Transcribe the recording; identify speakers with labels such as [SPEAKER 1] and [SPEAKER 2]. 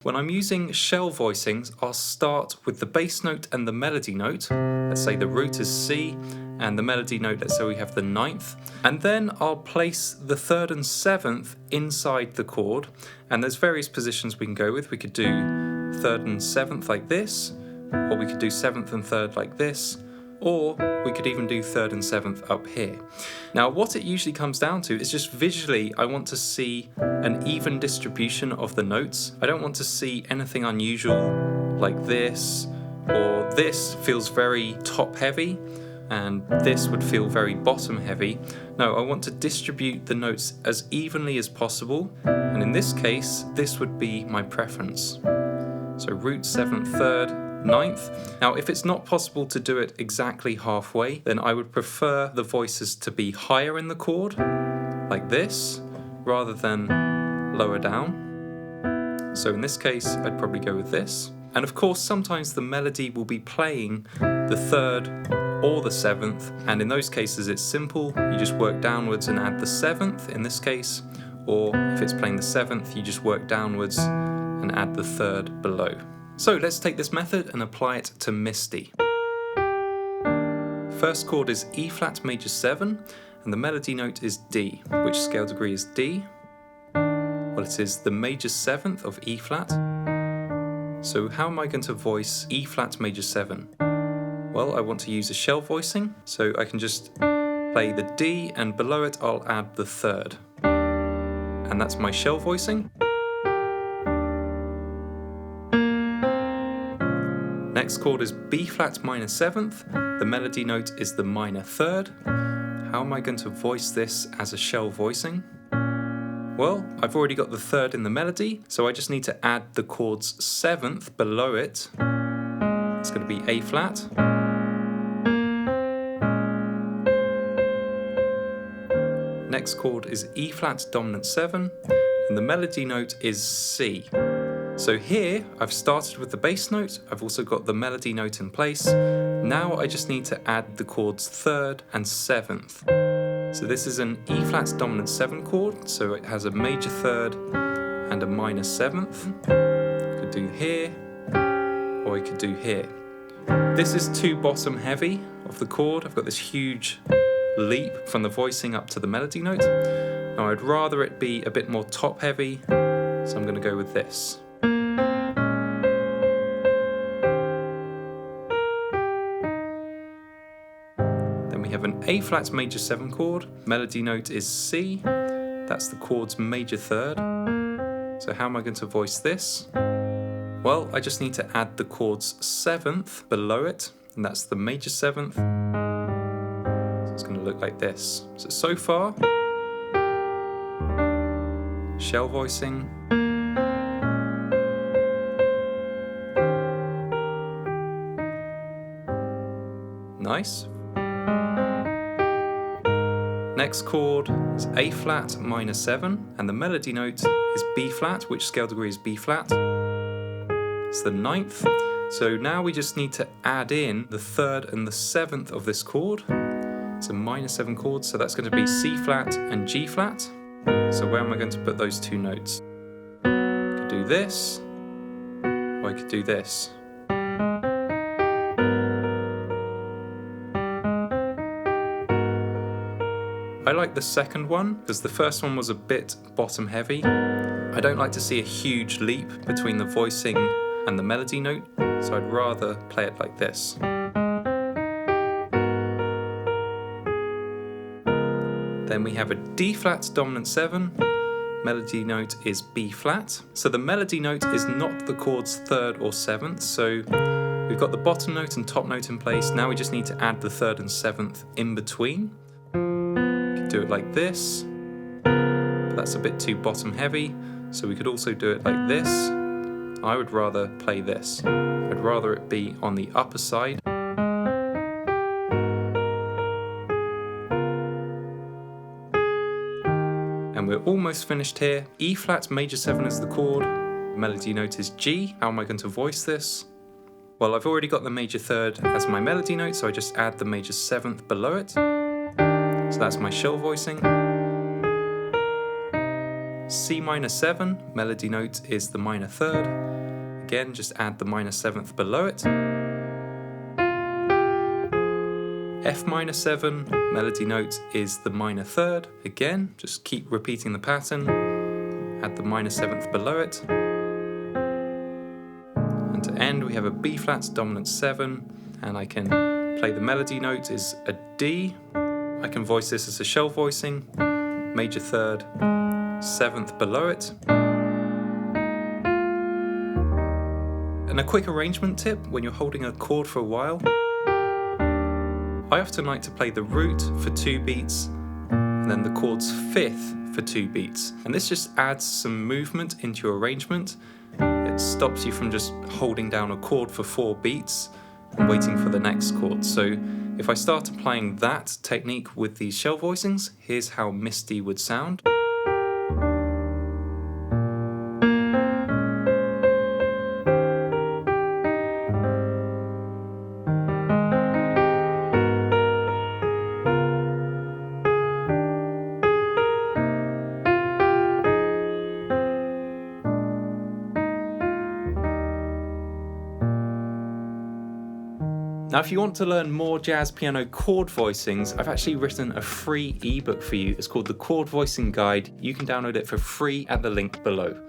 [SPEAKER 1] When I'm using shell voicings, I'll start with the bass note and the melody note. Let's say the root is C, and the melody note, let's say we have the ninth. And then I'll place the third and seventh inside the chord. And there's various positions we can go with. We could do third and seventh like this, or we could do seventh and third like this, or we could even do third and seventh up here. Now, what it usually comes down to is just visually, I want to see an even distribution of the notes. I don't want to see anything unusual like this, or this feels very top heavy, and this would feel very bottom heavy. No, I want to distribute the notes as evenly as possible, and in this case, this would be my preference. So root, seventh, third, ninth. Now, if it's not possible to do it exactly halfway, then I would prefer the voices to be higher in the chord, like this, rather than lower down. So in this case, I'd probably go with this. And of course, sometimes the melody will be playing the third or the seventh, and in those cases it's simple. You just work downwards and add the seventh in this case, or if it's playing the seventh, you just work downwards and add the third below. So let's take this method and apply it to Misty. First chord is E flat major 7, and the melody note is D. Which scale degree is D? Well, it is the major 7th of E flat. So how am I going to voice E flat major 7? Well, I want to use a shell voicing, so I can just play the D, and below it I'll add the third. And that's my shell voicing. Next chord is B flat minor 7th, the melody note is the minor 3rd. How am I going to voice this as a shell voicing? Well, I've already got the 3rd in the melody, so I just need to add the chord's 7th below it. It's going to be A flat. Next chord is E flat dominant 7, and the melody note is C. So here, I've started with the bass note, I've also got the melody note in place. Now I just need to add the chords 3rd and 7th. So this is an E flat dominant 7 chord, so it has a major 3rd and a minor 7th. I could do here, or I could do here. This is too bottom heavy of the chord. I've got this huge leap from the voicing up to the melody note. Now I'd rather it be a bit more top heavy, so I'm going to go with this. We have an A flat major 7 chord, melody note is C, that's the chord's major 3rd. So how am I going to voice this? Well, I just need to add the chord's 7th below it, and that's the major 7th. So it's going to look like this. So far, shell voicing, nice. Next chord is A flat minor 7, and the melody note is B flat. Which scale degree is B flat? It's the 9th. So now we just need to add in the 3rd and the 7th of this chord. It's a minor 7 chord, so that's going to be C flat and G flat. So where am I going to put those two notes? I could do this, or I could do this. I like the second one because the first one was a bit bottom heavy. I don't like to see a huge leap between the voicing and the melody note, so I'd rather play it like this. Then we have a D flat dominant 7, melody note is B flat. So the melody note is not the chord's 3rd or 7th, so we've got the bottom note and top note in place. Now we just need to add the 3rd and 7th in between. Do it like this, but that's a bit too bottom heavy, so we could also do it like this. I would rather play this. I'd rather it be on the upper side. And we're almost finished here. E flat major 7 is the chord, melody note is G. How am I going to voice this? Well, I've already got the major 3rd as my melody note, so I just add the major 7th below it. So that's my shell voicing. C minor 7, melody note is the minor third. Again, just add the minor 7th below it. F minor 7, melody note is the minor third. Again, just keep repeating the pattern. Add the minor 7th below it. And to end, we have a B flat dominant 7, and I can play the melody note is a D. I can voice this as a shell voicing, major third, 7th below it. And a quick arrangement tip when you're holding a chord for a while. I often like to play the root for 2 beats and then the chord's 5th for 2 beats. And this just adds some movement into your arrangement. It stops you from just holding down a chord for 4 beats and waiting for the next chord. So if I started playing that technique with these shell voicings, here's how Misty would sound. Now, if you want to learn more jazz piano chord voicings, I've actually written a free ebook for you. It's called the Chord Voicing Guide. You can download it for free at the link below.